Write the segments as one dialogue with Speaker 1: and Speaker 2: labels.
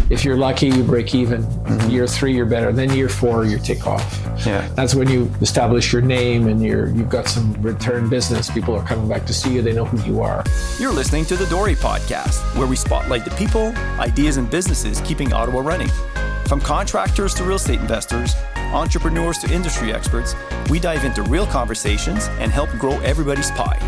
Speaker 1: if you're lucky, you break even. Year 3, you're better. Then year 4, you take off.
Speaker 2: Yeah.
Speaker 1: That's when you establish your name and you've got some return business. People are coming back to see you. They know who you are.
Speaker 3: You're listening to the DORE Podcast, where we spotlight the people, ideas, and businesses keeping Ottawa running. From contractors to real estate investors, entrepreneurs to industry experts, we dive into real conversations and help grow everybody's pie.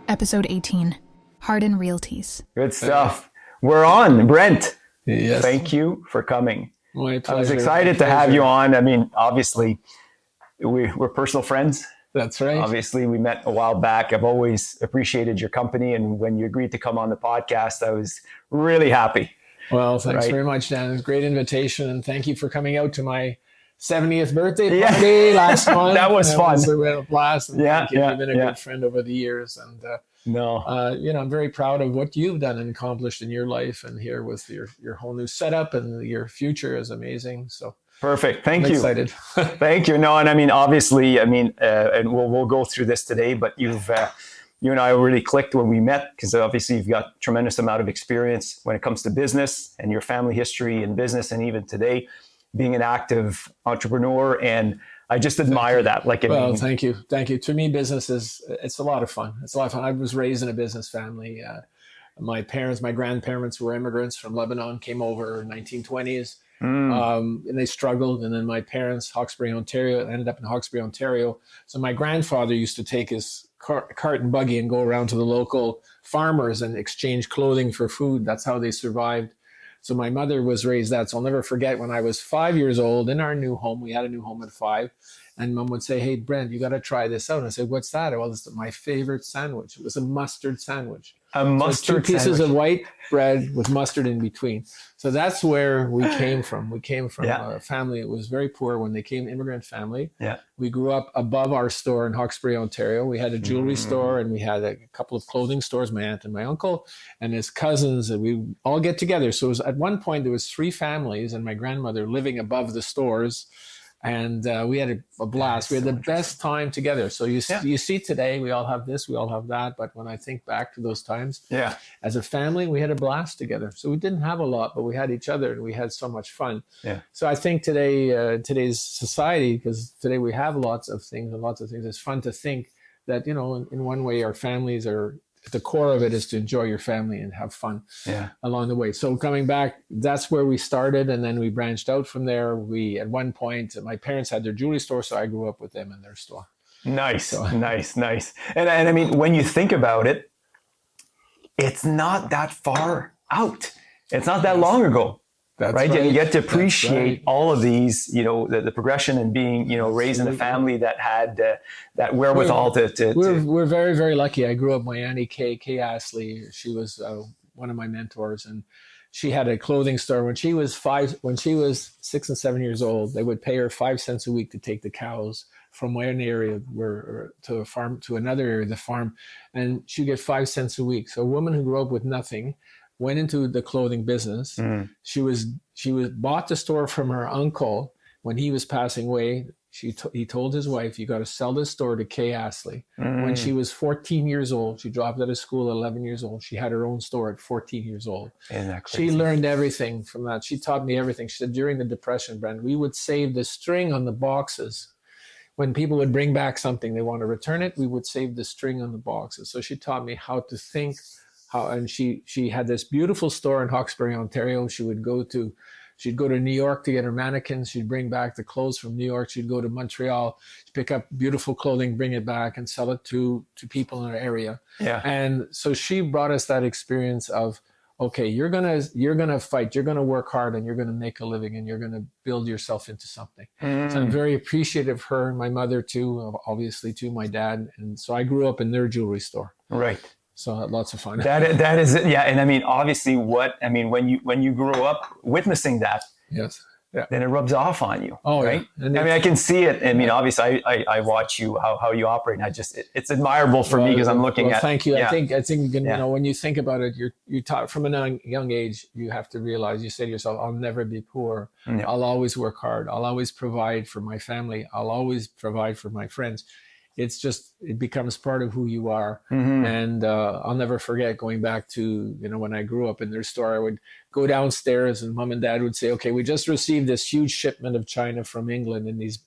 Speaker 4: Episode 18, Harden Realties.
Speaker 2: Good stuff. We're on, Brent.
Speaker 1: Yes.
Speaker 2: Thank you for coming.
Speaker 1: My pleasure.
Speaker 2: I was excited to have you on. I mean, obviously, we're personal friends.
Speaker 1: That's right.
Speaker 2: Obviously, we met a while back. I've always appreciated your company. And when you agreed to come on the podcast, I was really happy.
Speaker 1: Well, thanks very much, Dan. It was a great invitation. And thank you for coming out to my 70th birthday party last month.
Speaker 2: That was fun.
Speaker 1: We had a blast. And
Speaker 2: You've
Speaker 1: been a good friend over the years. And, I'm very proud of what you've done and accomplished in your life, and here with your whole new setup, and your future is amazing. So
Speaker 2: perfect. Thank you.
Speaker 1: Excited.
Speaker 2: Thank you. No, and I mean, obviously, and we'll go through this today, but you and I really clicked when we met, because obviously you've got a tremendous amount of experience when it comes to business and your family history in business, and even today being an active entrepreneur. And I just admire that.
Speaker 1: Thank you. To me, business it's a lot of fun. I was raised in a business family. My grandparents were immigrants from Lebanon, came over in 1920s, and they struggled. And then my parents, ended up in Hawkesbury, Ontario. So my grandfather used to take his cart and buggy and go around to the local farmers and exchange clothing for food. That's how they survived. So my mother was raised that. So I'll never forget when I was 5 years old in our new home. We had a new home at 5. And Mom would say, "Hey, Brent, you got to try this out." And I said, "What's that?" Well, it's my favorite sandwich. It was a mustard sandwich. So 2 pieces of white bread with mustard in between. So that's where we came from. We came from a family that was very poor when they came, immigrant family.
Speaker 2: Yeah.
Speaker 1: We grew up above our store in Hawkesbury, Ontario. We had a jewelry store, and we had a couple of clothing stores, my aunt and my uncle and his cousins, and we all get together. So it was, at one point there was 3 families and my grandmother living above the stores. And we had a blast. We had the best time together. So you see today, we all have this, we all have that. But when I think back to those times, as a family, we had a blast together. So we didn't have a lot, but we had each other, and we had so much fun. Yeah. So I think today, today's society, because today we have lots of things, it's fun to think that, in one way, our families are, at the core of it is to enjoy your family and have fun along the way. So coming back, that's where we started. And then we branched out from there. At one point, my parents had their jewelry store, so I grew up with them in their store.
Speaker 2: Nice. And I mean, when you think about it, it's not that far out. It's not that long ago. That's right. And you get to appreciate all of these, the progression, and being, raised in a family that had that wherewithal to.
Speaker 1: We're very, very lucky. I grew up, my Auntie Kay Astley. She was one of my mentors, and she had a clothing store. When she was 6 and 7 years old, they would pay her 5 cents a week to take the cows from one area to a farm to another area, the farm, and she'd get 5 cents a week. So a woman who grew up with nothing went into the clothing business. She bought the store from her uncle when he was passing away. He told his wife, "You got to sell this store to Kay Astley." When she was 14 years old, she dropped out of school at 11 years old. She had her own store at 14 years old. Isn't that crazy? She learned everything from that. She taught me everything. She said, during the Depression, Brent, we would save the string on the boxes. When people would bring back something, they want to return it, we would save the string on the boxes. So she taught me how to think. And she had this beautiful store in Hawkesbury, Ontario. She'd go to New York to get her mannequins. She'd bring back the clothes from New York. She'd go to Montreal, pick up beautiful clothing, bring it back, and sell it to people in her area. Yeah. And so she brought us that experience of, okay, you're gonna fight, you're gonna work hard, and you're gonna make a living, and you're gonna build yourself into something. So I'm very appreciative of her, my mother too, obviously too, my dad. And so I grew up in their jewelry store. Right. So lots of fun.
Speaker 2: That is it. Yeah. And I mean, obviously when you grow up witnessing that,
Speaker 1: yes,
Speaker 2: then it rubs off on you.
Speaker 1: Oh,
Speaker 2: right.
Speaker 1: Yeah.
Speaker 2: I mean, I can see it. I mean, obviously I watch you, how you operate, and it's admirable for me, because I'm looking at.
Speaker 1: Thank you. Yeah. I think, when you think about it, you taught from a young age, you have to realize, you say to yourself, I'll never be poor. I'll always work hard. I'll always provide for my family. I'll always provide for my friends. it becomes part of who you are.
Speaker 2: Mm-hmm.
Speaker 1: And I'll never forget going back to, when I grew up in their store, I would go downstairs and mom and dad would say, okay, we just received this huge shipment of china from England in these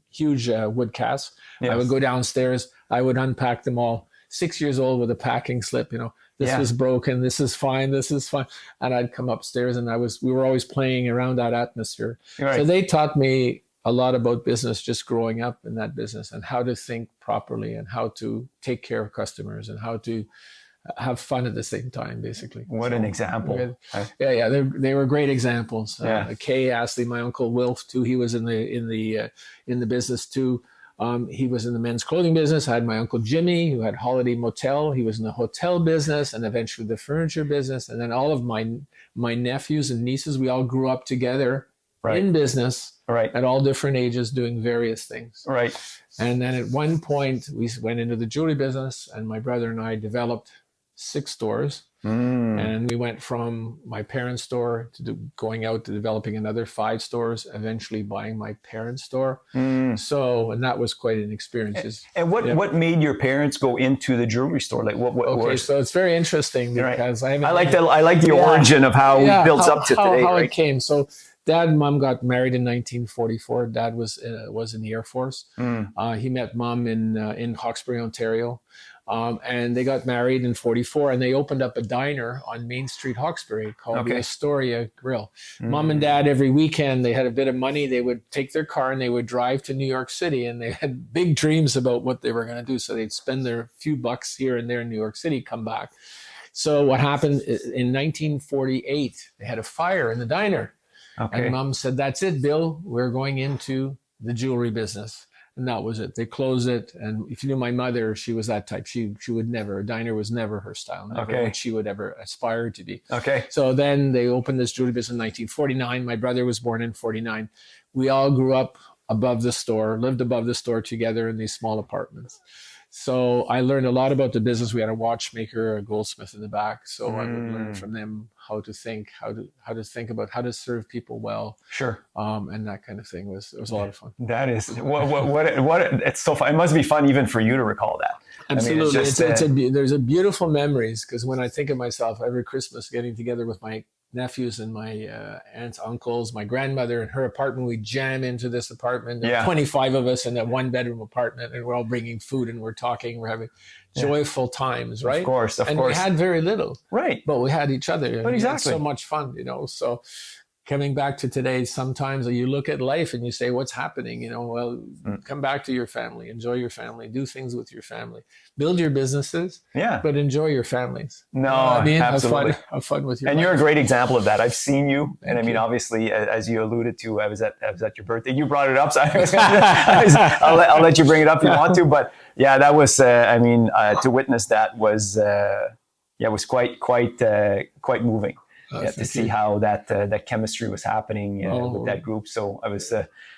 Speaker 1: huge wood casts.
Speaker 2: Yes.
Speaker 1: I would go downstairs, I would unpack them all, 6 years old with a packing slip, this was broken, this is fine. And I'd come upstairs and we were always playing around that atmosphere.
Speaker 2: Right.
Speaker 1: So they taught me a lot about business just growing up in that business, and how to think properly and how to take care of customers and how to have fun at the same time, basically.
Speaker 2: What an example.
Speaker 1: They were great examples.
Speaker 2: Yeah.
Speaker 1: Kay Astley, my uncle Wilf too, he was in the business too. He was in the men's clothing business. I had my uncle Jimmy, who had Holiday Motel. He was in the hotel business and eventually the furniture business. And then all of my nephews and nieces, we all grew up together in business at all different ages doing various things.
Speaker 2: Right.
Speaker 1: And then at one point, we went into the jewelry business, and my brother and I developed 6 stores. And we went from my parents' store to going out to developing another 5 stores, eventually buying my parents' store. So, and that was quite an experience.
Speaker 2: And what made your parents go into the jewelry store? Like what
Speaker 1: so it's very interesting because I like
Speaker 2: the origin of how it builds up to today.
Speaker 1: How it came. So Dad and Mom got married in 1944. Dad was in the Air Force. He met Mom in Hawkesbury, Ontario. And they got married in 44, and they opened up a diner on Main Street, Hawkesbury, called the Astoria Grill. Mom and Dad, every weekend, they had a bit of money. They would take their car and they would drive to New York City, and they had big dreams about what they were going to do. So they'd spend their few bucks here and there in New York City, come back. So what happened in 1948, they had a fire in the diner. Okay. And Mom said, that's it, Bill. We're going into the jewelry business. And that was it. They closed it. And if you knew my mother, she was that type. She would never, a diner was never her style. Never what she would ever aspire to be. Okay. So then they opened this jewelry business in 1949. My brother was born in 49. We all grew up above the store, lived above the store together in these small apartments. So I learned a lot about the business. We had a watchmaker, a goldsmith in the back. So I would learn from them how to think, how to think about how to serve people well. Sure. And that kind of thing it was a lot of fun.
Speaker 2: That is what it's so fun. It must be fun even for you to recall that.
Speaker 1: Absolutely. I mean, there's a beautiful memories, because when I think of myself every Christmas getting together with my nephews and my aunts, uncles, my grandmother in her apartment, we jam into this apartment. There are 25 of us in that 1-bedroom apartment, and we're all bringing food and we're talking, we're having joyful times, right? Of course. We had very little, right? But we had each other. But exactly, so much fun, So coming back to today, sometimes you look at life and you say, what's happening? Come back to your family, enjoy your family, do things with your family, build your businesses, but enjoy your families.
Speaker 2: No, absolutely.
Speaker 1: Have fun with your
Speaker 2: And
Speaker 1: life.
Speaker 2: you're a great example of that. I've seen you. And I mean, obviously, as you alluded to, I was at your birthday. You brought it up. So I'll let you bring it up if you want to. But yeah, that was, to witness that was quite moving. To see how that chemistry was happening with that group. So I was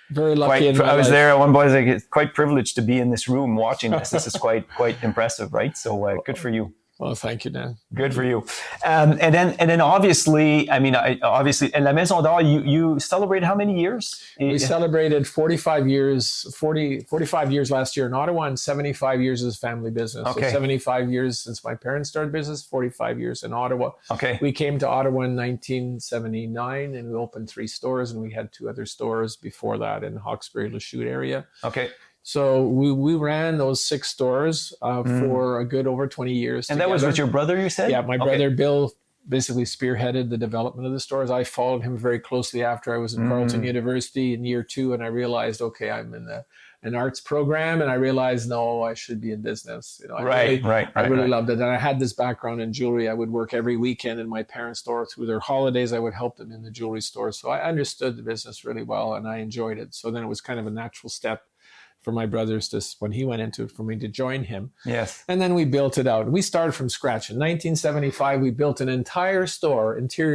Speaker 1: very lucky.
Speaker 2: I was there at one point. I was like, quite privileged to be in this room watching this. This is quite impressive, right? So good for you.
Speaker 1: Well, thank you, Dan.
Speaker 2: Good for you. And then obviously, in La Maison D'or, you celebrated how many years?
Speaker 1: We celebrated 45 years last year in Ottawa, and 75 years as family business. Okay. So 75 years since my parents started business, 45 years in Ottawa. Okay. We came to Ottawa in 1979, and we opened 3 stores, and we had 2 other stores before that in the Hawkesbury, Lachute area. Okay. So we ran those 6 stores for a good over 20 years.
Speaker 2: And that was with your brother, you said?
Speaker 1: Yeah, my brother Bill basically spearheaded the development of the stores. I followed him very closely after I was in Carleton University in year 2, and I realized, okay, I'm in an arts program, and I realized, no, I should be in business. I really loved it. And I had this background in jewelry. I would work every weekend in my parents' store. Through their holidays, I would help them in the jewelry store. So I understood the business really well, and I enjoyed it. So then it was kind of a natural step for my brothers when he went into it, for me to join him. Yes. And then we built it out. We started from scratch. In 1975, we built an interior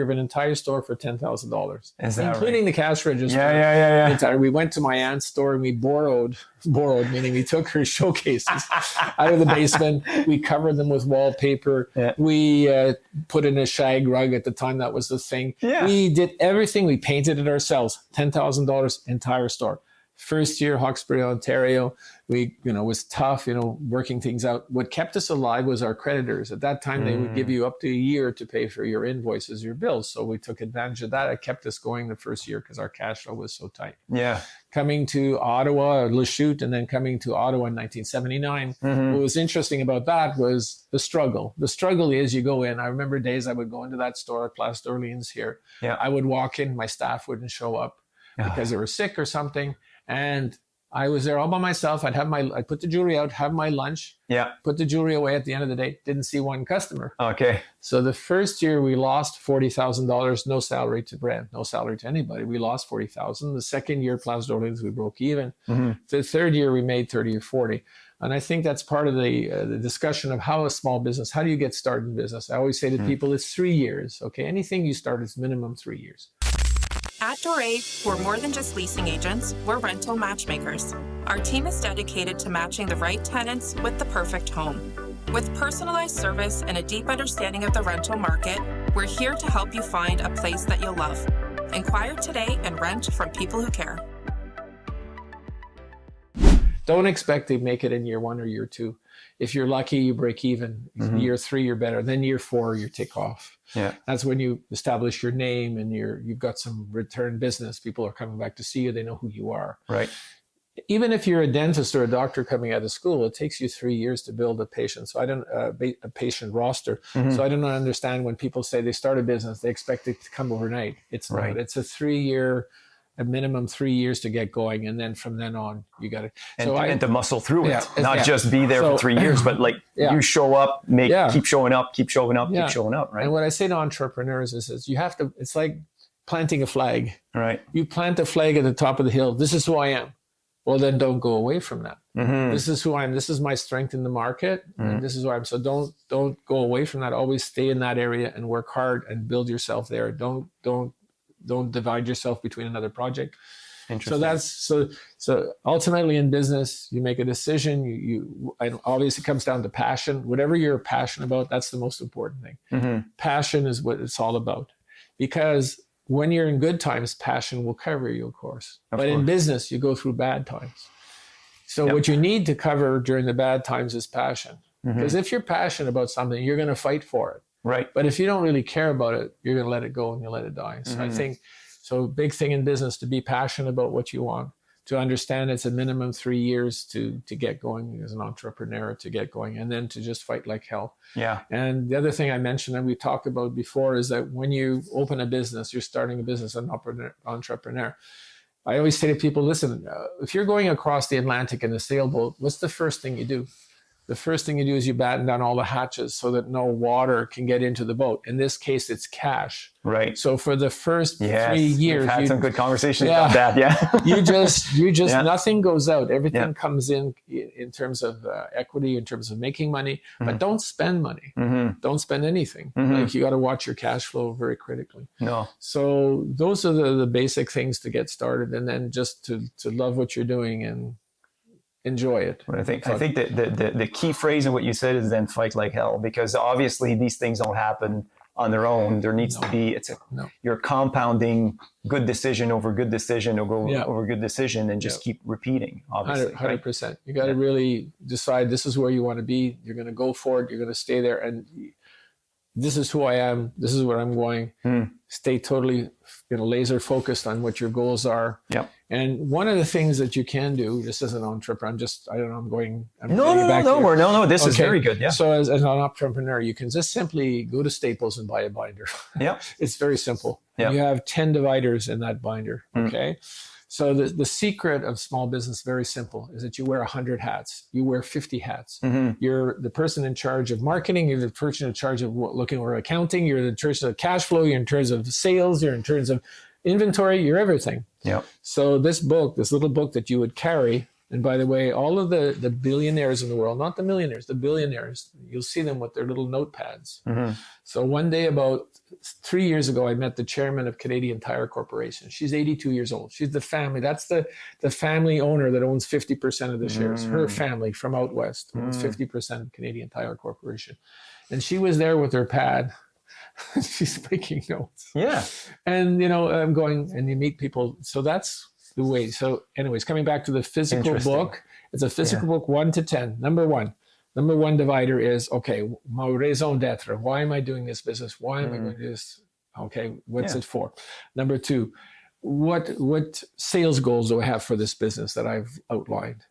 Speaker 1: of an entire store for $10,000. Including the cash register. Yeah. We went to my aunt's store and we borrowed, meaning we took her showcases out of the basement. We covered them with wallpaper. Yeah. We put in a shag rug at the time. That was the thing. Yeah. We did everything. We painted it ourselves. $10,000 entire store. First year, Hawkesbury, Ontario, we, was tough, working things out. What kept us alive was our creditors. At that time, they would give you up to a year to pay for your invoices, your bills. So we took advantage of that. It kept us going the first year because our cash flow was so tight.
Speaker 2: Yeah.
Speaker 1: Coming to Ottawa, or Lachute, and then coming to Ottawa in 1979. What was interesting about that was the struggle. The struggle is you go in. I remember days I would go into that store, Place d'Orleans here.
Speaker 2: Yeah.
Speaker 1: I would walk in, my staff wouldn't show up because they were sick or something. And I was there all by myself. I'd put the jewelry out, have my lunch, put the jewelry away at the end of the day. Didn't see one customer. Okay. So the first year we lost $40,000, no salary to Brent, no salary to anybody. We lost $40,000. The second year, Place d'Orleans, we broke even. The third year, we made 30 or 40. And I think that's part of the discussion of how how do you get started in business? I always say to people, it's 3 years. Okay. Anything you start is minimum 3 years.
Speaker 5: At DORE, we're more than just leasing agents, we're rental matchmakers. Our team is dedicated to matching the right tenants with the perfect home. With personalized service and a deep understanding of the rental market, we're here to help you find a place that you'll love. Inquire today and rent from people who care.
Speaker 1: Don't expect to make it in year 1 or year 2. If you're lucky, you break even. Year 3, you're better. Then year 4, you take off. Yeah, that's when you establish your name and you've got some return business. People are coming back to see you. They know who you are. Right. Even if you're a dentist or a doctor coming out of school, it takes you 3 years to build a patient. So a patient roster. So I don't understand when people say they start a business, they expect it to come overnight. It's not. It's a minimum 3 years to get going, and then from then on you got to and to muscle through it, not just be there for 3 years, but you show up, keep showing up, keep showing up, right? And what I say to entrepreneurs is you have to. It's like planting a flag. Right. You plant a flag at the top of the hill. This is who I am. Well, then don't go away from that. This is who I am. This is my strength in the market, and this is who I am. So don't go away from that. Always stay in that area and work hard and build yourself there. Don't divide yourself between another project. So so ultimately in business, you make a decision. And obviously it comes down to passion. Whatever you're passionate about, that's the most important thing. Passion is what it's all about. Because when you're in good times, passion will cover you, of course. But in business, you go through bad times. So what you need to cover during the bad times is passion. Because if you're passionate about something, you're going to fight for it. Right. But if you don't really care about it, you're going to let it go and you let it die. So I think, big thing in business, to be passionate about what you want, to understand it's a minimum 3 years to get going as an entrepreneur, to get going, and then to just fight like hell. Yeah. And the other thing I mentioned and we talked about before is that when you open a business, you're starting a business, an entrepreneur. I always say to people, listen, if you're going across the Atlantic in a sailboat, what's the first thing you do? The first thing you do is you batten down all the hatches so that no water can get into the boat. In this case, it's cash. Right. So for the first 3 years, we've had some good conversations about that. Yeah. you just nothing goes out. Everything comes in terms of equity, in terms of making money, but don't spend money. Don't spend anything. Like you got to watch your cash flow very critically. No. So those are the basic things to get started, and then just to love what you're doing and enjoy it. I think that the key phrase in what you said is then fight like hell, because obviously these things don't happen on their own. There needs to be, you're compounding good decision over good decision over good decision and just keep repeating, obviously. 100%. Right? You got to really decide this is where you want to be. You're going to go for it. You're going to stay there. And this is who I am. This is where I'm going. Stay totally laser focused on what your goals are. Yep. And one of the things that you can do, just as an entrepreneur, this is very good. Yeah. So as an entrepreneur, you can just simply go to Staples and buy a binder. Yeah. It's very simple. Yep. You have 10 dividers in that binder. Okay. So the secret of small business, very simple, is that you wear 100 hats. You wear 50 hats. You're the person in charge of marketing. You're the person in charge of looking over accounting. You're in charge of cash flow. You're in charge of sales. You're in charge of inventory. You're everything. Yeah. So this little book that you would carry, and by the way, all of the billionaires in the world, not the millionaires, the billionaires, you'll see them with their little notepads. So one day about 3 years ago, I met the chairman of Canadian Tire Corporation. She's 82 years old. She's the family. That's the family owner that owns 50% of the shares. Her family from out west owns 50% of Canadian Tire Corporation. And she was there with her pad. She's making notes. Yeah. And, I'm going, and you meet people. So that's the way. So anyways, coming back to the physical
Speaker 2: Interesting.
Speaker 1: book, it's a physical book 1 to 10. Number one divider is, okay, my raison d'etre. Why am I doing this business? Why am I going to do this? Okay, what's it for? Number 2, what sales goals do I have for this business that I've outlined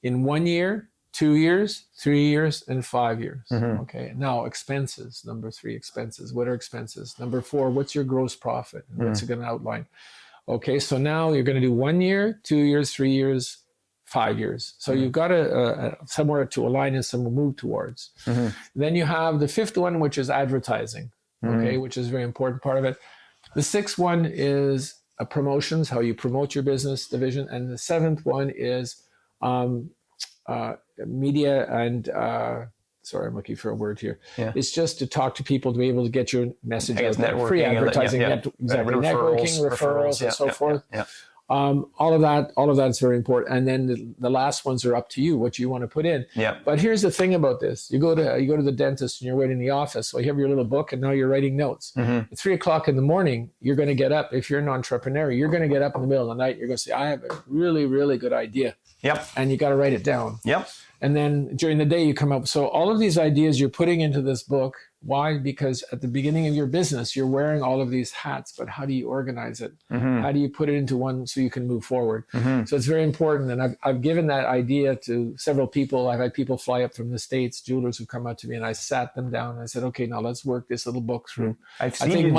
Speaker 1: in 1 year, 2 years, 3 years, and 5 years? Okay, now expenses. Number 3, expenses. What are expenses? Number 4, what's your gross profit? What's it going to outline? Okay, so now you're going to do 1 year, 2 years, 3 years, 5 years. So you've got somewhere to align and some move towards. Then you have the 5th one, which is advertising, okay, which is a very important part of it. The 6th one is promotions, how you promote your business division. And the 7th one is media and, sorry, I'm looking for a word here. Yeah. It's just to talk to people to be able to get your message out there. Free advertising, networking, referrals, and so forth. All of that's very important. And then the last ones are up to you, what you want to put in. Yeah. But here's the thing about this. You go to the dentist and you're waiting in the office. So you have your little book and now you're writing notes. At 3:00 in the morning, you're going to get up. If you're an entrepreneur, you're going to get up in the middle of the night. You're going to say, I have a really, really good idea. Yep. And you got to write it down. Yep. And then during the day you come up. So all of these ideas you're putting into this book. Why? Because at the beginning of your business, you're wearing all of these hats, but how do you organize it? How do you put it into one so you can move forward? So it's very important. And I've given that idea to several people. I've had people fly up from the States, jewelers who come out to me, and I sat them down and I said, okay, now let's work this little book through.
Speaker 2: I've seen you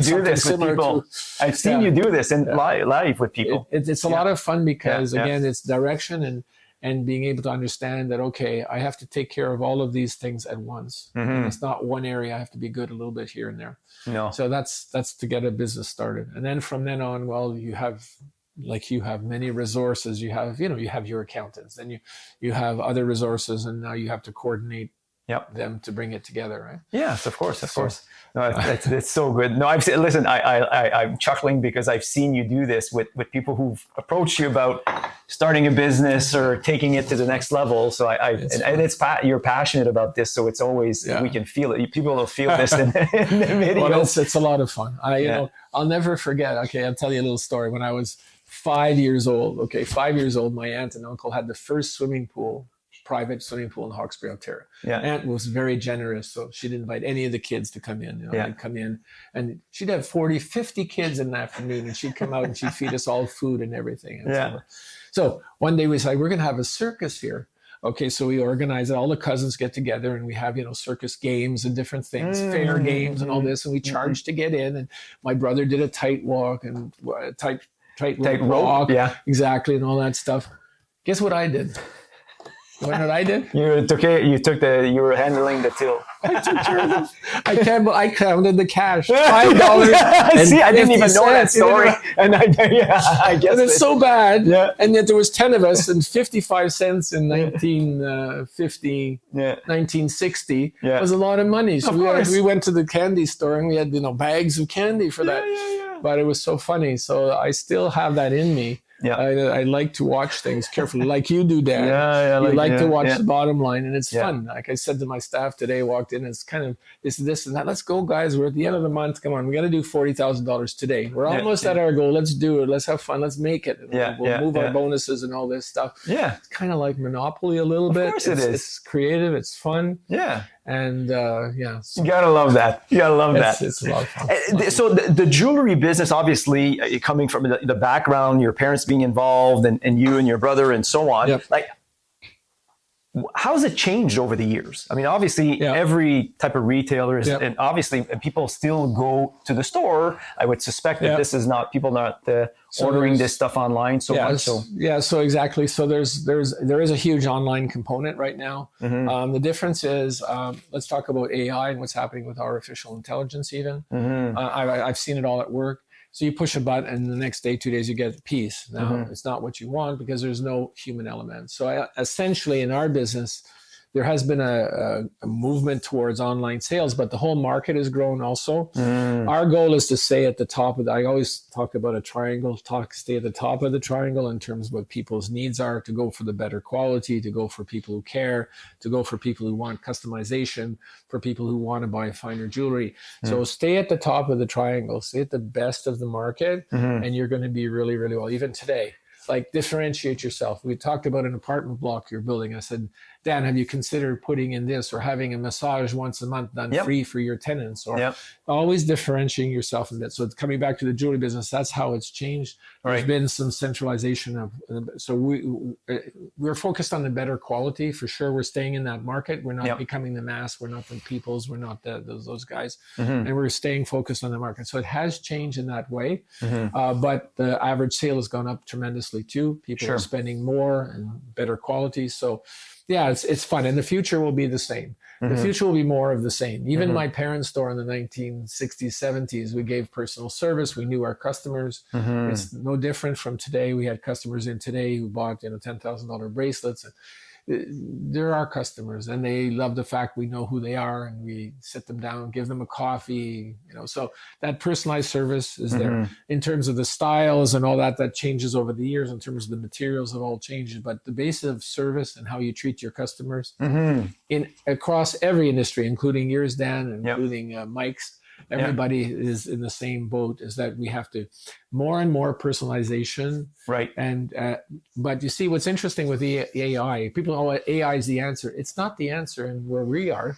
Speaker 2: do this with people. I've seen you do this in live with people.
Speaker 1: It's a lot of fun because, again, it's direction and being able to understand that, okay, I have to take care of all of these things at once. It's not one area. I have to be good a little bit here and there. No. So that's to get a business started. And then from then on, well, you have many resources. You have your accountants, then you have other resources, and now you have to coordinate them to bring it together, right?
Speaker 2: Yes, of course. No, it's so good. No, I'm chuckling because I've seen you do this with people who've approached you about starting a business or taking it to the next level. So you're passionate about this, so it's always we can feel it. People will feel this in the video.
Speaker 1: Well, it's a lot of fun. I'll never forget. Okay, I'll tell you a little story. When I was 5 years old. Okay, 5 years old, my aunt and uncle had the first private swimming pool in Hawkesbury, Ontario. Aunt was very generous, so she'd invite any of the kids to come in. They'd come in, and she'd have 40, 50 kids in the afternoon, and she'd come out and she'd feed us all food and everything. So one day we said, we're going to have a circus here. Okay, so we organize it. All the cousins get together, and we have, circus games and different things, fair games and all this, and we charged to get in. And my brother did a tight walk and tight walk. Yeah, exactly, and all that stuff. Guess what I did? You know what I did?
Speaker 2: You were handling the till.
Speaker 1: I took care of them. I counted the cash. $5.
Speaker 2: See, I didn't even know that story. And I guess
Speaker 1: it's so bad. Yeah. And yet there was 10 of us, and 55 cents in 1950, 1960 was a lot of money. So we went to the candy store and we had bags of candy for that. But it was so funny. So I still have that in me. Yeah, I like to watch things carefully, like you do, Dan. You like to watch the bottom line, and it's fun. Like I said to my staff today, walked in, it's kind of this and that. Let's go, guys. We're at the end of the month. Come on, we got to do $40,000 today. We're almost at our goal. Let's do it. Let's have fun. Let's make it. We'll move our bonuses and all this stuff. Yeah, it's kind of like Monopoly a little bit. Of course it is. It's creative. It's fun. Yeah. And
Speaker 2: you gotta love that.
Speaker 1: It's a lot of fun.
Speaker 2: So the jewelry business, obviously, coming from the background, your parents being involved, and you and your brother, and so on. Like, how has it changed over the years? I mean, obviously, every type of retailer is, and obviously, people still go to the store. I would suspect that this is not ordering this stuff online so much.
Speaker 1: So exactly. So there is a huge online component right now. The difference is, let's talk about AI and what's happening with artificial intelligence. Even I've seen it all at work. So you push a button, and the next day, 2 days, you get a piece. Now it's not what you want because there's no human element. So essentially, in our business, there has been a movement towards online sales, but the whole market has grown also. Our goal is to stay at the top of I always talk about a triangle, stay at the top of the triangle in terms of what people's needs are, to go for the better quality, to go for people who care, to go for people who want customization, for people who want to buy finer jewelry. So stay at the top of the triangle, stay at the best of the market, and you're going to be really, really well. Even today, like, differentiate yourself. We talked about an apartment block you're building. I said, Dan, have you considered putting in this or having a massage once a month done free for your tenants? Or always differentiating yourself in that. So coming back to the jewelry business, that's how it's changed. There's been some centralization of, so we're focused on the better quality for sure. We're staying in that market. We're not becoming the mass. We're not the peoples. We're not those guys. And we're staying focused on the market. So it has changed in that way. But the average sale has gone up tremendously too. People are spending more and better quality. So yeah, it's fun. And the future will be the same. The future will be more of the same. Even my parents' store in the 1960s, 70s, we gave personal service. We knew our customers. It's no different from today. We had customers in today who bought, $10,000 bracelets. And they're our customers, and they love the fact we know who they are, and we sit them down, give them a coffee, so that personalized service is there. In terms of the styles and all that changes over the years. In terms of the materials, have all changed, but the base of service and how you treat your customers across every industry, including yours, Dan, and including Mike's, everybody is in the same boat, is that we have to more and more personalization. And but you see what's interesting with the AI, people, AI is the answer. It's not the answer in where we are,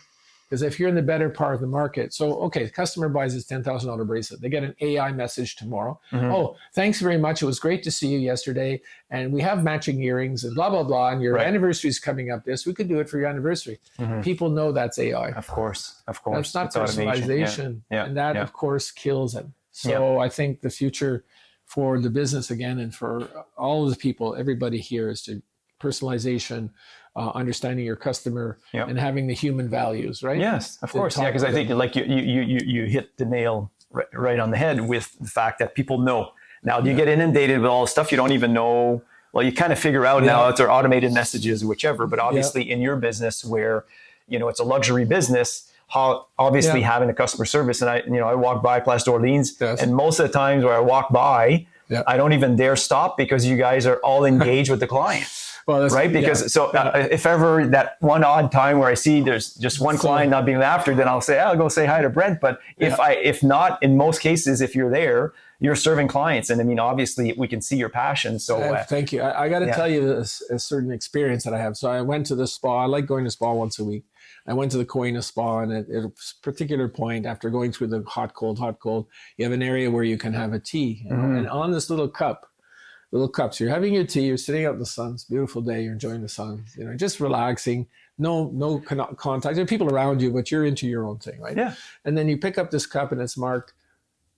Speaker 1: because if you're in the better part of the market, so okay, the customer buys this $10,000 bracelet, they get an AI message tomorrow. Oh, thanks very much, it was great to see you yesterday, and we have matching earrings and blah blah blah, and your anniversary is coming up, we could do it for your anniversary. People know that's AI. Of course that's not personalization. And that of course kills it. So I think the future for the business, again, and for all of the people, everybody here, is to personalization, understanding your customer, and having the human values, right?
Speaker 2: Yes, of course. Yeah, because I think like you hit the nail right on the head with the fact that people know. Now you get inundated with all the stuff you don't even know. Well, you kind of figure out now it's our automated messages, whichever. But obviously in your business, where it's a luxury business, how obviously having a customer service, and I walk by Place d'Orleans, and most of the times where I walk by, I don't even dare stop, because you guys are all engaged with the client. Well, right? Because if ever that one odd time where I see there's just one client not being after, then I'll say, I'll go say hi to Brent. But if not, in most cases, if you're there, you're serving clients. And I mean, obviously we can see your passion. So
Speaker 1: thank you. I got to tell you a certain experience that I have. So I went to the spa. I like going to spa once a week. I went to the Coina Spa, and at a particular point, after going through the hot, cold, you have an area where you can have a tea. And on this little cups, you're having your tea, you're sitting out in the sun, it's a beautiful day, you're enjoying the sun, just relaxing, no contact. There are people around you, but you're into your own thing, right? Yeah. And then you pick up this cup, and it's marked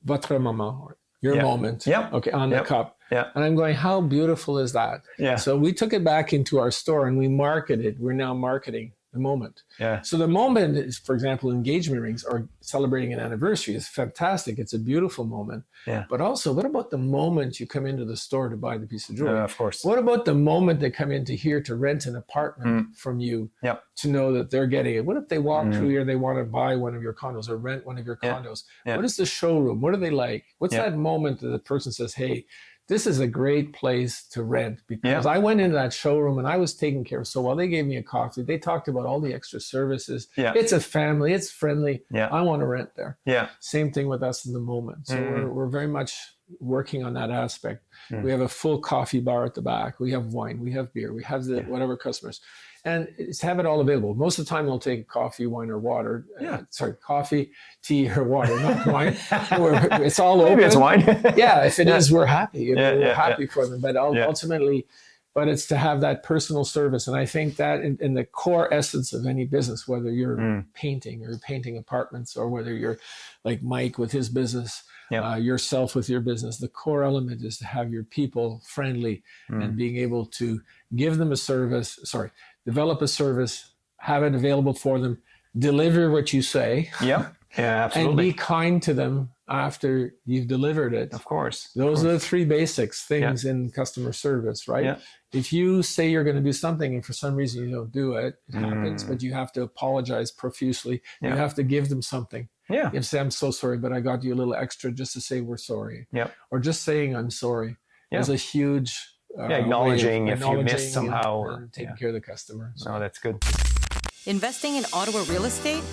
Speaker 1: votre moment, or your moment, on the cup. Yeah. And I'm going, how beautiful is that? Yeah. So we took it back into our store, and we marketed. We're now marketing the moment. Yeah. So the moment is, for example, engagement rings or celebrating an anniversary is fantastic. It's a beautiful moment. Yeah. But also, what about the moment you come into the store to buy the piece of jewelry?
Speaker 2: Of course.
Speaker 1: What about the moment they come into here to rent an apartment from you, to know that they're getting it? What if they walk through here, they want to buy one of your condos or rent one of your condos? What is the showroom? What do they like? What's that moment that the person says, hey, this is a great place to rent? Because I went into that showroom and I was taken care of so well. They gave me a coffee. They talked about all the extra services. Yeah. It's a family. It's friendly. Yeah. I want to rent there. Yeah. Same thing with us in the moment. So we're very much working on that aspect. We have a full coffee bar at the back. We have wine. We have beer. We have whatever customers. And it's have it all available. Most of the time, we'll take coffee, wine, or water. Coffee, tea, or water, not wine. It's all open.
Speaker 2: Maybe it's wine.
Speaker 1: If it is, we're happy. We're happy for them. But ultimately, but it's to have that personal service. And I think that in the core essence of any business, whether you're painting or painting apartments, or whether you're like Mike with his business, yourself with your business, the core element is to have your people friendly and being able to give them a service. Develop a service, have it available for them, deliver what you say. Yeah, absolutely. And be kind to them after you've delivered it.
Speaker 2: Of course.
Speaker 1: Those are the three basics things in customer service, right? if you say you're going to do something and for some reason you don't do it, it happens, but you have to apologize profusely. You have to give them something.
Speaker 2: Yeah.
Speaker 1: You have to say, I'm so sorry, but I got you a little extra just to say we're sorry.
Speaker 2: Yep.
Speaker 1: Or just saying I'm sorry. There's a huge
Speaker 2: acknowledging if you missed somehow.
Speaker 1: And taking care of the customer. So.
Speaker 2: No, that's good.
Speaker 6: Investing in Ottawa real estate?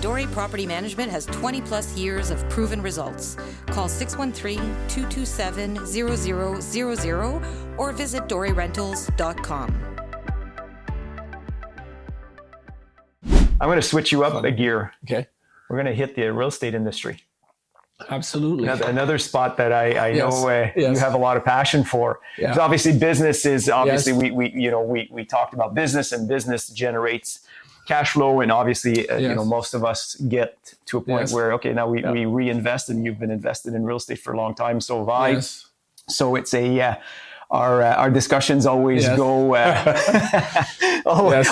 Speaker 6: DORE Property Management has 20 plus years of proven results. Call 613-227-0000 or visit dorerentals.com.
Speaker 2: I'm going to switch you up a gear.
Speaker 1: Okay.
Speaker 2: We're going to hit the real estate industry.
Speaker 1: Absolutely.
Speaker 2: Another spot that I know you have a lot of passion for.
Speaker 1: Yeah.
Speaker 2: Because obviously business is we talked about business, and business generates cash flow, and obviously most of us get to a point where now we reinvest, and you've been invested in real estate for a long time, so have I.
Speaker 1: Yes.
Speaker 2: So it's our discussions always go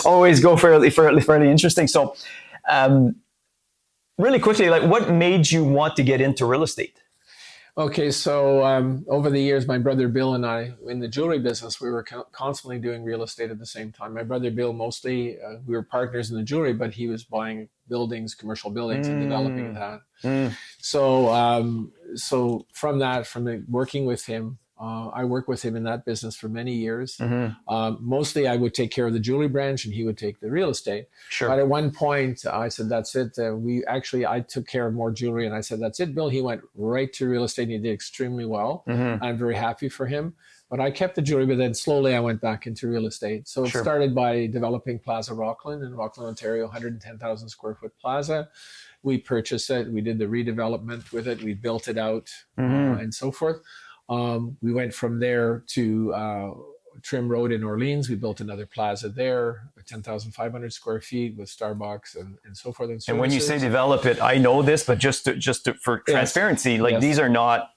Speaker 2: always go fairly interesting. So really quickly, like, what made you want to get into real estate?
Speaker 1: Okay, so over the years, my brother Bill and I, in the jewelry business, we were constantly doing real estate at the same time. My brother Bill, mostly, we were partners in the jewelry, but he was buying buildings, commercial buildings, and developing that. So from working with him, I worked with him in that business for many years. Mostly I would take care of the jewelry branch and he would take the real estate.
Speaker 2: Sure.
Speaker 1: But at one point I said, that's it. I took care of more jewelry, and I said, that's it, Bill. He went right to real estate and he did extremely well. I'm very happy for him. But I kept the jewelry, but then slowly I went back into real estate. So it started by developing Plaza Rockland in Rockland, Ontario, 110,000 square foot plaza. We purchased it. We did the redevelopment with it. We built it out and so forth. We went from there to Trim Road in Orleans. We built another plaza there, 10,500 square feet with Starbucks and so forth. And
Speaker 2: when you say develop it, I know this, but just for transparency, these are not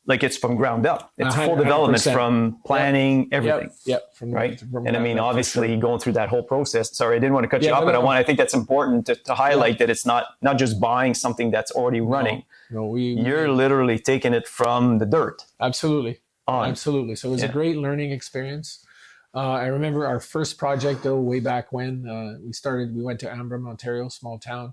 Speaker 2: like it's from ground up. It's 100%. Full development from planning, everything.
Speaker 1: Yep.
Speaker 2: And I mean, obviously going through that whole process. Sorry, I didn't want to cut you off, but I think that's important to highlight that it's not just buying something that's already running.
Speaker 1: No,
Speaker 2: you're literally taking it from the dirt.
Speaker 1: Absolutely. Absolutely. So it was a great learning experience. I remember our first project, though, way back when we went to Ambram, Ontario, small town.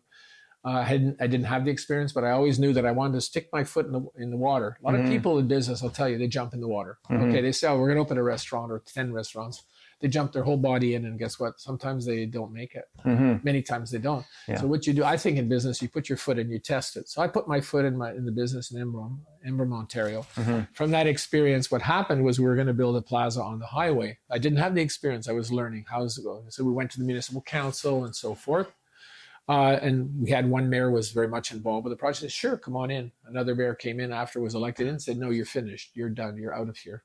Speaker 1: I didn't have the experience, but I always knew that I wanted to stick my foot in the water. A lot of people in business, I'll tell you, they jump in the water. Okay, they say, we're going to open a restaurant or 10 restaurants. They jump their whole body in, and guess what? Sometimes they don't make it. Many times they don't. Yeah. So what you do, I think in business, you put your foot in, you test it. So I put my foot in the business in Ambram, Ontario. From that experience, what happened was we were going to build a plaza on the highway. I didn't have the experience. I was learning how it going. So we went to the municipal council and so forth. And we had one mayor was very much involved with the project. Said, sure, come on in. Another mayor came in after was elected and said, no, you're finished. You're done. You're out of here.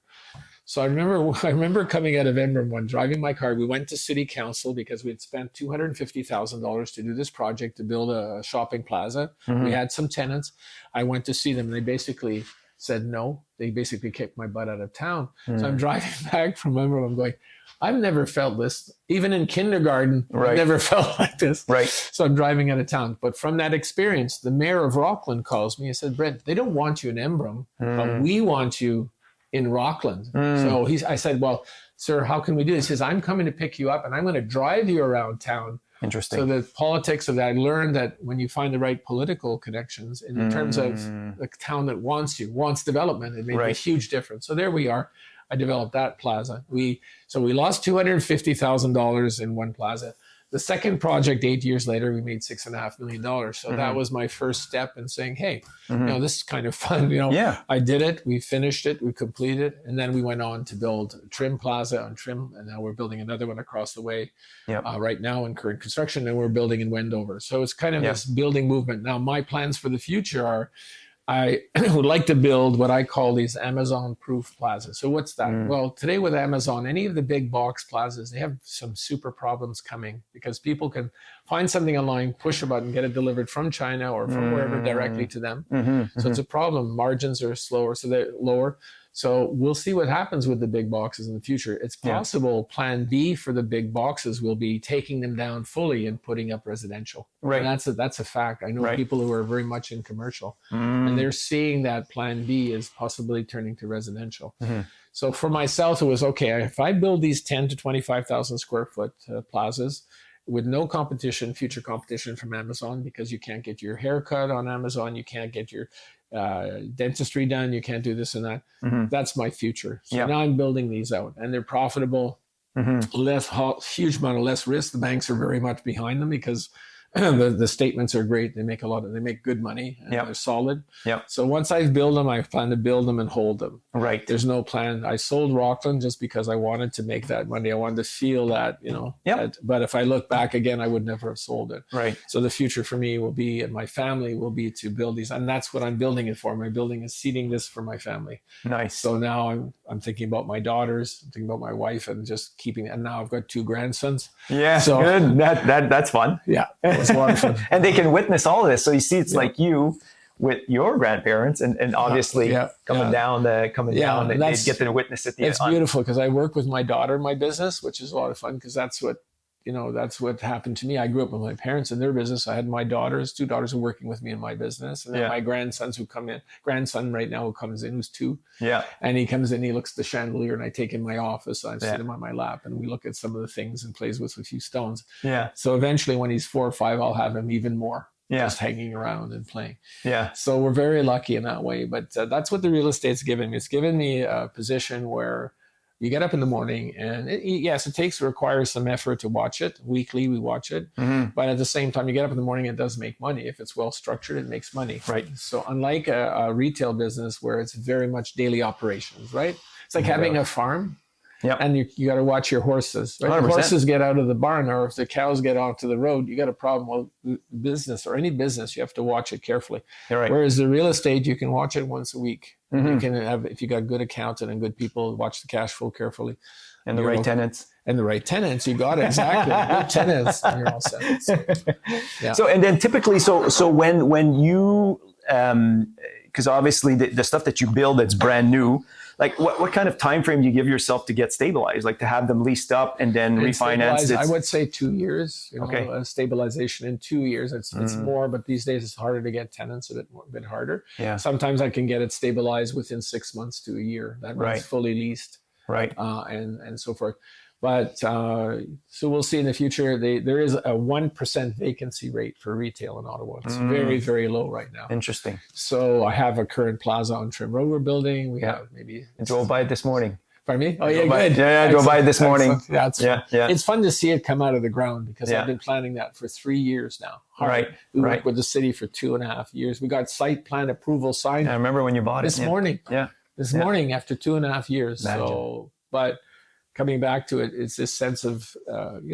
Speaker 1: So I remember coming out of Edmonton, driving my car. We went to city council because we had spent $250,000 to do this project to build a shopping plaza. We had some tenants. I went to see them, and they basically said no. They basically kicked my butt out of town. So I'm driving back from Edmonton. I'm going, I've never felt this. Even in kindergarten, I never felt like this. Right. So I'm driving out of town. But from that experience, the mayor of Rockland calls me and said, Brent, they don't want you in Ambram, but we want you in Rockland. So I said, well, sir, how can we do this? He says, I'm coming to pick you up and I'm going to drive you around town. Interesting. So the politics of that, I learned that when you find the right political connections in terms of the town that wants development, it made a huge difference. So there we are. I developed that plaza. We lost $250,000 in one plaza. The second project, 8 years later, we made $6.5 million. So that was my first step in saying, hey, this is kind of fun. I did it. We finished it. We completed it. And then we went on to build Trim Plaza on Trim. And now we're building another one across the way right now in current construction. And we're building in Wendover. So it's kind of this building movement. Now, my plans for the future are I would like to build what I call these Amazon-proof plazas. So what's that? Well, today with Amazon, any of the big box plazas, they have some super problems coming because people can find something online, push a button, get it delivered from China or from wherever directly to them. So it's a problem. Margins are slower, so they're lower. So we'll see what happens with the big boxes in the future. It's possible plan B for the big boxes will be taking them down fully and putting up residential. Right. And that's a fact. I know people who are very much in commercial and they're seeing that plan B is possibly turning to residential. So for myself, it was okay. If I build these 10 to 25,000 square foot plazas with no competition, future competition from Amazon, because you can't get your hair cut on Amazon, you can't get your dentistry done, you can't do this and that. That's my future. So now I'm building these out, and they're profitable. Huge amount of less risk. The banks are very much behind them because the statements are great. They make good money, and they're solid. So once I build them, I plan to build them and hold them.
Speaker 2: Right.
Speaker 1: There's no plan. I sold Rockland just because I wanted to make that money. I wanted to feel that, but if I look back again, I would never have sold it.
Speaker 2: Right.
Speaker 1: So the future for me will be, and my family will be, to build these. And that's what I'm building it for. My building is seeding this for my family.
Speaker 2: Nice.
Speaker 1: So now I'm thinking about my daughters, I'm thinking about my wife, and just keeping, and now I've got 2 grandsons.
Speaker 2: Yeah.
Speaker 1: So
Speaker 2: good. That's fun.
Speaker 1: Yeah. It's a lot of fun.
Speaker 2: And they can witness all of this. So you see, it's like you with your grandparents, and obviously coming down, they get to witness it.
Speaker 1: It's beautiful because I work with my daughter in my business, which is a lot of fun because that's what happened to me. I grew up with my parents in their business. I had my 2 daughters who are working with me in my business, and then my grandsons who come in. Grandson right now who comes in, who's 2. Yeah. And he comes in, he looks at the chandelier, and I take him in my office. I sit him on my lap, and we look at some of the things and plays with a few stones. Yeah. So eventually, when he's 4 or 5, I'll have him even more. Just hanging around and playing. Yeah. So we're very lucky in that way. But that's what the real estate's given me. It's given me a position where you get up in the morning, and it requires some effort to watch it. Weekly, we watch it. But at the same time, you get up in the morning, it does make money. If it's well structured, it makes money. Right. So unlike a retail business where it's very much daily operations, right? It's like having a farm. Yep. And you got to watch your horses. Right? If horses get out of the barn, or if the cows get onto the road, you got a problem. Well, business or any business, you have to watch it carefully. Right. Whereas the real estate, you can watch it once a week. You can have, if you got good accountant and good people, watch the cash flow carefully. And the right tenants. And the right tenants, you got it, exactly. Good tenants, and you're all set. So, and then typically, so when you, because obviously the stuff that you build that's brand new, like what kind of time frame do you give yourself to get stabilized, like to have them leased up and then refinanced? I would say 2 years. Stabilization in 2 years. It's more, but these days it's harder to get tenants, a bit harder. Yeah. Sometimes I can get it stabilized within 6 months to a year. That means fully leased. Right. And so forth. But so we'll see in the future. There is a 1% vacancy rate for retail in Ottawa. It's very, very low right now. Interesting. So I have a current plaza on Trim Road we're building. We have maybe. I drove by it this morning. Pardon me? Oh, yeah, good. I drove by it this morning. It's fun to see it come out of the ground because I've been planning that for 3 years now. Right. We worked with the city for 2.5 years. We got site plan approval signed. I remember when you bought it. This morning. Yeah. This morning after 2.5 years. Imagine. So, but coming back to it, it's this sense of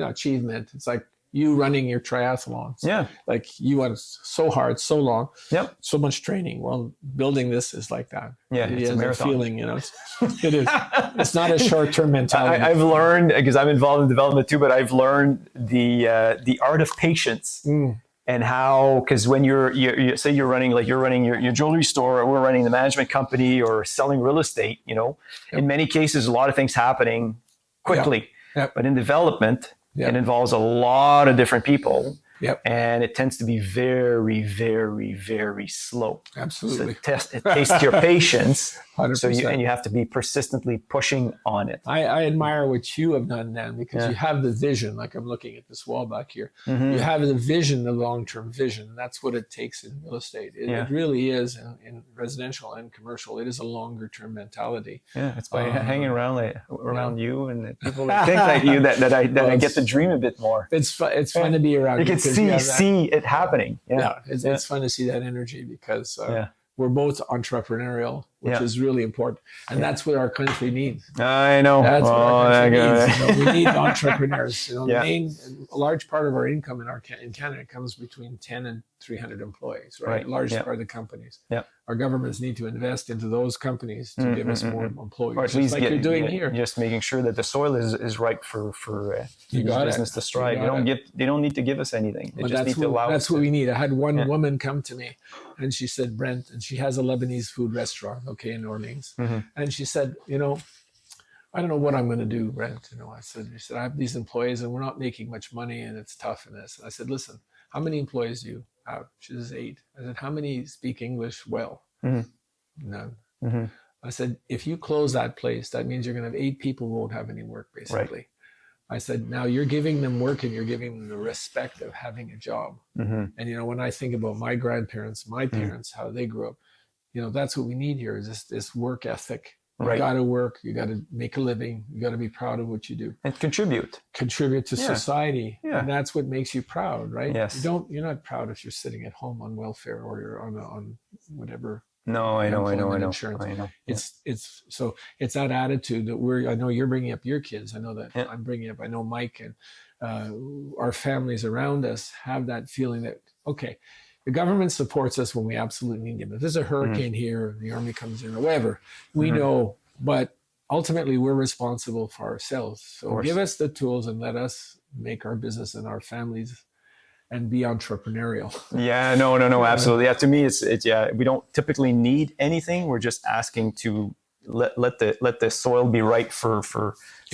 Speaker 1: achievement. It's like you running your triathlons. Yeah. Like you went so hard, so long. Yep. So much training. Well, building this is like that. Yeah. It's a marathon. Feeling, it is. It's not a short-term mentality. I've learned, because I'm involved in development too, but I've learned the art of patience. And how, because when you say you're running your jewelry store, or we're running the management company or selling real estate, in many cases, a lot of things happening quickly. Yep. But in development, it involves a lot of different people. Yep. And it tends to be very, very, very slow. Absolutely. So it tastes your patience. 100%. So you have to be persistently pushing on it. I admire what you have done, Dan, because you have the vision. Like I'm looking at this wall back here. You have the vision, the long-term vision. That's what it takes in real estate. It really is in residential and commercial. It is a longer-term mentality. Yeah, it's by hanging around you and the people that think like you that I get to dream a bit more. It's fun to be around. You can see it happening. Yeah, it's fun to see that energy because we're both entrepreneurial, which is really important. And that's what our country needs. I know. That's what our country needs. We need entrepreneurs. A large part of our income in Canada comes between 10 and 300 employees, right? Large part of the companies. Yeah. Our governments need to invest into those companies to give us more employees. Or at least like you're doing here. Just making sure that the soil is right for business to strive. They don't need to give us anything. They just need to allow us. That's what we need. I had one woman come to me and she said, Brent, and she has a Lebanese food restaurant, in Orleans. And she said, I don't know what I'm going to do, Brent. She said, I have these employees and we're not making much money and it's tough in this. And I said, listen, how many employees do you have? She says 8. I said, how many speak English well? None. I said, if you close that place, that means you're going to have 8 people who won't have any work, basically.
Speaker 2: Right.
Speaker 1: I said, now you're giving them work and you're giving them the respect of having a job.
Speaker 2: Mm-hmm.
Speaker 1: And, when I think about my grandparents, my parents, how they grew up, that's what we need here is this work ethic. You got to work. You got to make a living. You got to be proud of what you do
Speaker 2: And contribute
Speaker 1: to society.
Speaker 2: Yeah.
Speaker 1: And that's what makes you proud, right?
Speaker 2: Yes.
Speaker 1: You're not proud if you're sitting at home on welfare or you're on whatever.
Speaker 2: No, I know.
Speaker 1: Insurance.
Speaker 2: I know.
Speaker 1: It's that attitude that I know you're bringing up your kids. I know that I'm bringing up. I know Mike and our families around us have that feeling that the government supports us when we absolutely need them. If there's a hurricane here, the army comes in or whatever, we know. But ultimately, we're responsible for ourselves. So give us the tools and let us make our business and our families and be entrepreneurial.
Speaker 2: Yeah, no, absolutely. Yeah, to me, it's we don't typically need anything. We're just asking to let the soil be right for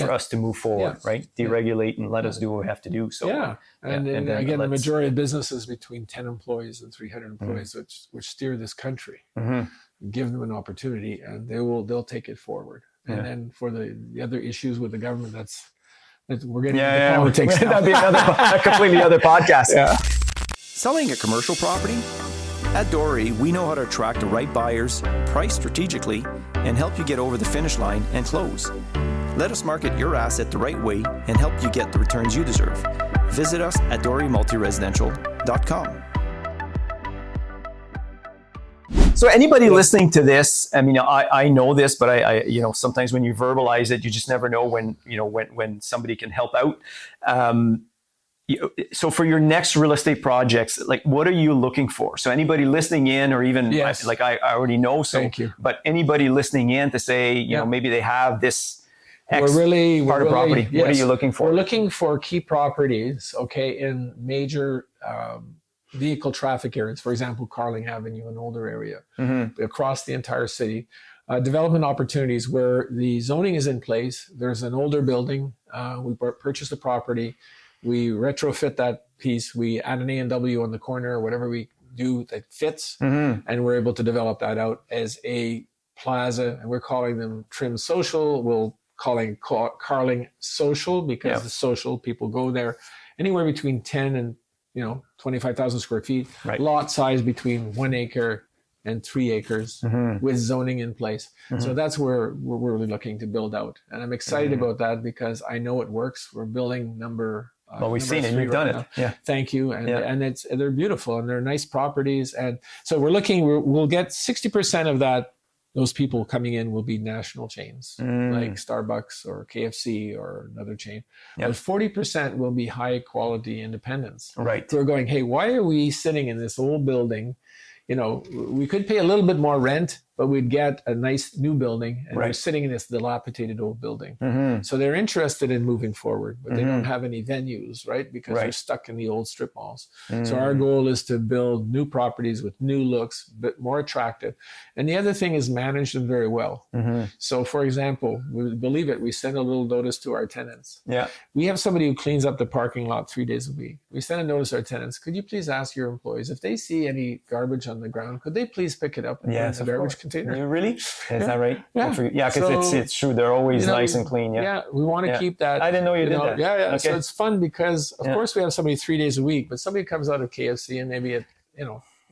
Speaker 2: us to move forward, right? Deregulate and let us do what we have to do. So
Speaker 1: and again, the majority of businesses between 10 employees and 300 employees, which steer this country, give them an opportunity, and they'll take it forward. And then for the other issues with the government, we're getting into politics.
Speaker 2: That'd be a completely other podcast. Yeah.
Speaker 3: Selling a commercial property? At DORE, we know how to attract the right buyers, price strategically, and help you get over the finish line and close. Let us market your asset the right way and help you get the returns you deserve. Visit us at doremultiresidential.com.
Speaker 2: So anybody listening to this, I mean, I know this, but I sometimes when you verbalize it, you just never know when somebody can help out. So for your next real estate projects, like what are you looking for? So anybody listening in, or even like I already know, so
Speaker 1: Thank you.
Speaker 2: But anybody listening in to say, maybe they have this X part of property.
Speaker 1: Yes,
Speaker 2: what are you looking for?
Speaker 1: We're looking for key properties, in major vehicle traffic areas. For example, Carling Avenue, an older area, across the entire city. Development opportunities where the zoning is in place. There's an older building. We purchased the property. We retrofit that piece. We add an A&W on the corner, or whatever we do that fits, and we're able to develop that out as a plaza. And we're calling them Trim Social. We'll calling Carling Social because the social people go there. Anywhere between 10 and 25,000 square feet. Right. Lot size between 1 acre and 3 acres with zoning in place. So that's where we're really looking to build out. And I'm excited about that because I know it works. We're building
Speaker 2: we've seen it. You've done it. Yeah.
Speaker 1: Thank you. And they're beautiful and they're nice properties. And so we'll get 60% of those people coming in will be national chains like Starbucks or KFC or another chain. But 40% will be high quality independents.
Speaker 2: Right.
Speaker 1: So we're going, hey, why are we sitting in this old building? We could pay a little bit more rent, but we'd get a nice new building, and we're sitting in this dilapidated old building. So they're interested in moving forward, but they don't have any venues, right? Because they're stuck in the old strip malls. So our goal is to build new properties with new looks, but more attractive. And the other thing is manage them very well. So for example, we send a little notice to our tenants. Yeah. We have somebody who cleans up the parking lot 3 days a week. We send a notice to our tenants, could you please ask your employees, if they see any garbage on the ground, could they please pick it up and put it in the garbage container?
Speaker 2: You really? Is that right?
Speaker 1: Yeah.
Speaker 2: Because it's true. They're always nice and clean.
Speaker 1: Yeah. We want to keep that.
Speaker 2: I didn't know you did that.
Speaker 1: Yeah.
Speaker 2: Okay.
Speaker 1: So it's fun because, of course, we have somebody 3 days a week, but somebody comes out of KFC and maybe at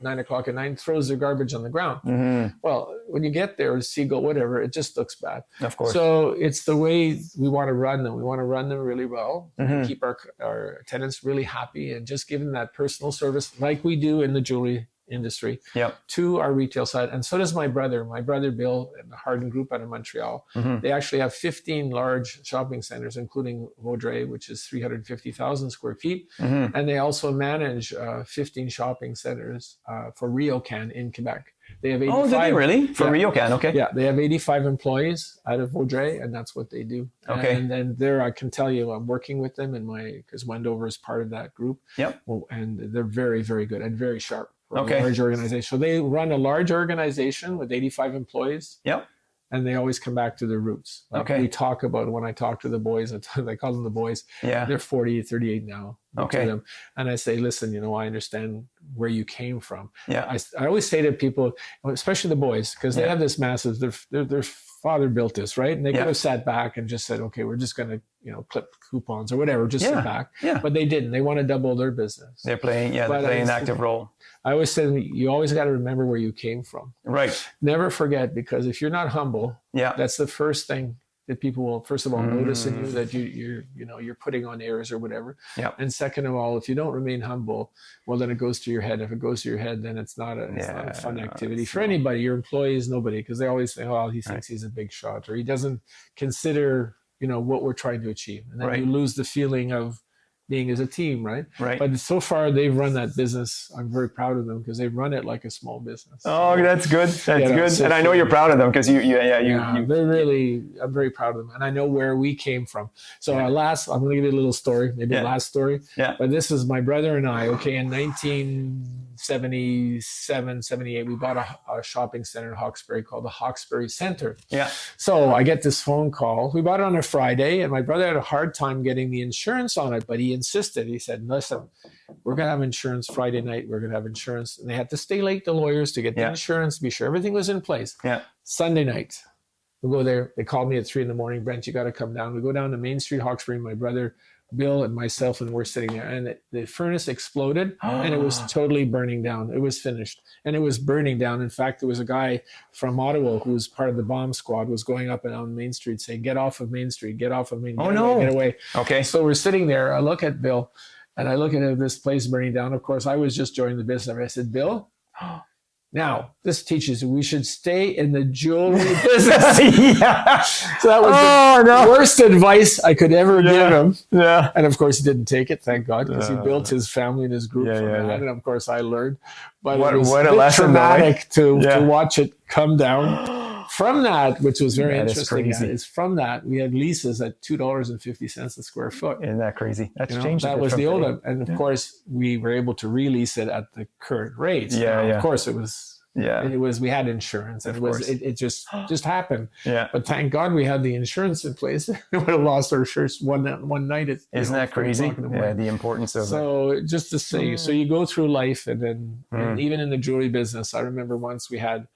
Speaker 1: 9 o'clock at night throws their garbage on the ground. Well, when you get there, seagull, whatever, it just looks bad.
Speaker 2: Of course.
Speaker 1: So it's the way we want to run them. We want to run them really well, keep our tenants really happy, and just give them that personal service like we do in the jewelry industry to our retail side. And so does my brother Bill and the Harden Group out of Montreal. They actually have 15 large shopping centers, including Vaudreuil, which is 350,000 square feet. And they also manage 15 shopping centers for RioCan in Quebec. They have 85.
Speaker 2: Oh, did they really? For RioCan, okay.
Speaker 1: Yeah, they have 85 employees out of Vaudreuil, and that's what they do.
Speaker 2: Okay.
Speaker 1: And then there, I can tell you, I'm working with them because Wendover is part of that group. Yep. And they're very, very good and very sharp. A large organization. So they run a large organization with 85 employees. Yep. And they always come back to their roots. We talk about, when I talk to the boys, I call them the boys. Yeah. They're 40, 38 now.
Speaker 2: Okay.
Speaker 1: to them. And I say, listen, I understand where you came from.
Speaker 2: Yeah.
Speaker 1: I always say to people, especially the boys, because they have this massive, their father built this, right? And they could have sat back and just said, okay, we're just going to, clip coupons or whatever, just sit back.
Speaker 2: Yeah.
Speaker 1: But they didn't. They want to double their business.
Speaker 2: They're playing an active role.
Speaker 1: I always say you always got to remember where you came from.
Speaker 2: Right.
Speaker 1: Never forget, because if you're not humble, that's the first thing that people will, first of all, notice in you, that you're putting on airs or whatever.
Speaker 2: Yeah.
Speaker 1: And second of all, if you don't remain humble, well, then it goes to your head. If it goes to your head, then it's not a fun activity for anybody. Your employees, nobody, because they always think, oh, he thinks he's a big shot, or he doesn't consider, what we're trying to achieve. And then you lose the feeling of being as a team, right?
Speaker 2: Right.
Speaker 1: But so far they've run that business. I'm very proud of them because they've run it like a small business.
Speaker 2: Oh, that's good. That's good.
Speaker 1: So
Speaker 2: and I know you're proud of them because you.
Speaker 1: I'm very proud of them, and I know where we came from. So I'm going to give you a little story, maybe a last story.
Speaker 2: Yeah.
Speaker 1: But this is my brother and I. Okay, in 1977, 78, we bought a shopping center in Hawkesbury called the Hawkesbury Center.
Speaker 2: Yeah.
Speaker 1: So I get this phone call. We bought it on a Friday, and my brother had a hard time getting the insurance on it, but he insisted. He said, listen, we're going to have insurance Friday night. We're going to have insurance. And they had to stay late, the lawyers, to get the insurance, be sure everything was in place.
Speaker 2: Yeah.
Speaker 1: Sunday night, we go there. They called me at 3 a.m. Brent, you got to come down. We go down to Main Street, Hawkesbury, my brother, Bill, and myself, and we're sitting there. And the furnace exploded, and it was totally burning down. It was finished, and it was burning down. In fact, there was a guy from Ottawa who was part of the bomb squad, was going up and down Main Street saying, get off of Main Street, get off of Main Street. Get away.
Speaker 2: Okay.
Speaker 1: So we're sitting there. I look at Bill, and I look at this place burning down. Of course, I was just joining the business. I said, Bill, now this teaches we should stay in the jewelry business. So that was the worst advice I could ever give him.
Speaker 2: Yeah.
Speaker 1: And of course, he didn't take it, thank God, because he built his family and his group from that. And of course, I learned. But it was
Speaker 2: what a lesson,
Speaker 1: traumatic to watch it come down. From that, which was very interesting, is from that we had leases at $2.50 a square foot.
Speaker 2: Isn't that crazy? That's changed.
Speaker 1: That was the old one, and of course we were able to release it at the current rates. Of course, it was. It was. We had insurance, and it just happened.
Speaker 2: Yeah.
Speaker 1: But thank God we had the insurance in place. We would have lost our shirts one night.
Speaker 2: Isn't that crazy? Yeah, the importance of it.
Speaker 1: So just to say, so you go through life, and then and even in the jewelry business, I remember once we had.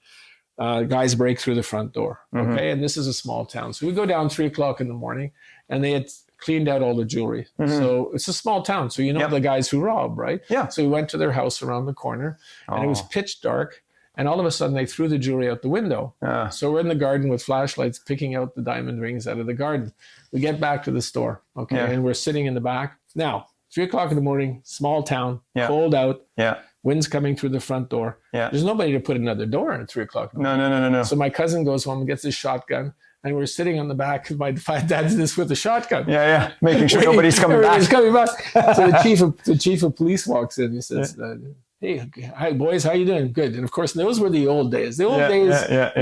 Speaker 1: Guys break through the front door. Okay. And this is a small town. So we go down 3 o'clock in the morning, and they had cleaned out all the jewelry. So it's a small town. So the guys who rob, right?
Speaker 2: Yeah.
Speaker 1: So we went to their house around the corner, and it was pitch dark. And all of a sudden they threw the jewelry out the window. So we're in the garden with flashlights, picking out the diamond rings out of the garden. We get back to the store. Okay. And we're sitting in the back. Now, 3 o'clock in the morning, small town, cold out.
Speaker 2: Yeah. Wind's
Speaker 1: coming through the front door.
Speaker 2: Yeah.
Speaker 1: There's nobody to put another door in at 3 o'clock.
Speaker 2: No.
Speaker 1: So my cousin goes home and gets his shotgun, and we're sitting on the back of my dad's this with the shotgun.
Speaker 2: Yeah. Making sure nobody's coming back.
Speaker 1: So the chief of police walks in. He says, hey, hi boys, how you doing? Good. And of course, those were the old days. We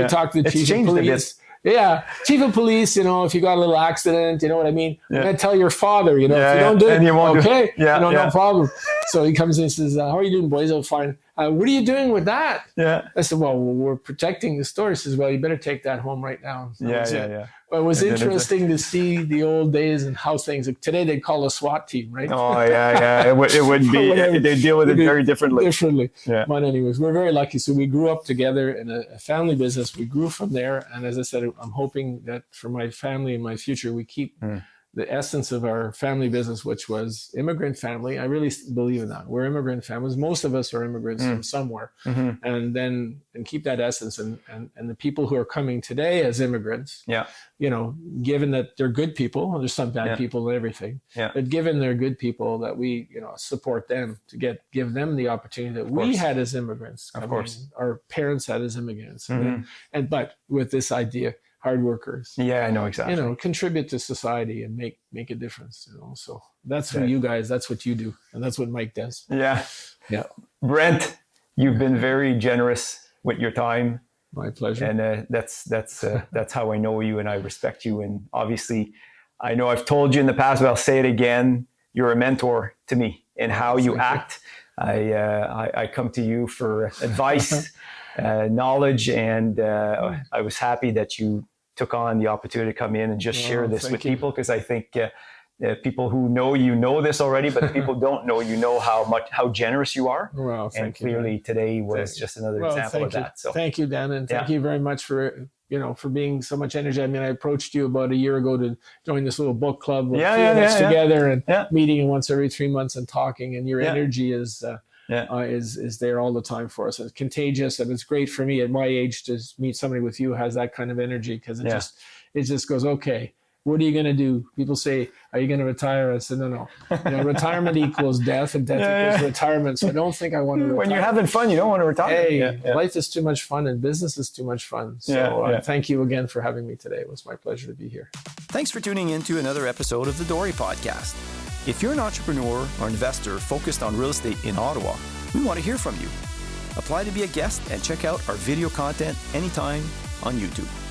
Speaker 1: talked to the chief of police. Yeah, chief of police, if you got a little accident, you know what I mean? I'm going to tell your father, if you don't do it, okay, no problem. So he comes in and says, how are you doing, boys? I'm fine. What are you doing with that?
Speaker 2: Yeah.
Speaker 1: I said, well, we're protecting the store. He says, well, you better take that home right now.
Speaker 2: Yeah.
Speaker 1: But it was interesting to see the old days and how things, today they'd call a SWAT team, right?
Speaker 2: Oh, yeah. It would be, they deal with it very differently.
Speaker 1: Yeah. But anyways, we're very lucky. So we grew up together in a family business. We grew from there. And as I said, I'm hoping that for my family and my future, we keep the essence of our family business, which was immigrant family. I really believe in that. We're immigrant families. Most of us are immigrants from somewhere. And keep that essence. And the people who are coming today as immigrants, given that they're good people, there's some bad people and everything, but given they're good people, that we, support them to give them the opportunity that we had as immigrants. Of course. Our parents had as immigrants. But with this idea, hard workers.
Speaker 2: Yeah, I know exactly.
Speaker 1: Contribute to society and make a difference. So that's who you guys. That's what you do, and that's what Mike does.
Speaker 2: Yeah.
Speaker 1: Brent,
Speaker 2: you've been very generous with your time.
Speaker 1: My pleasure.
Speaker 2: And that's how I know you, and I respect you. And obviously, I know I've told you in the past, but I'll say it again. You're a mentor to me in how you act. I come to you for advice. Knowledge, and I was happy that you took on the opportunity to come in and just share this with people, because I think people who know this already, but people don't know how generous you are.
Speaker 1: Well,
Speaker 2: and
Speaker 1: thank you.
Speaker 2: clearly today was just another example of that. So
Speaker 1: thank you, Dan, and thank you very much for being so much energy. I mean, I approached you about a year ago to join this little book club with together and meeting once every 3 months and talking, and your energy is there all the time for us. It's contagious, and it's great for me at my age to meet somebody with you who has that kind of energy, because it just goes, okay, what are you going to do? People say, are you going to retire? I said, no. Retirement equals death, and death equals retirement. So I don't think I want to retire.
Speaker 2: When you're having fun, you don't want to retire.
Speaker 1: Hey, life is too much fun and business is too much fun. So thank you again for having me today. It was my pleasure to be here.
Speaker 3: Thanks for tuning in to another episode of the DORE Podcast. If you're an entrepreneur or investor focused on real estate in Ottawa, we want to hear from you. Apply to be a guest and check out our video content anytime on YouTube.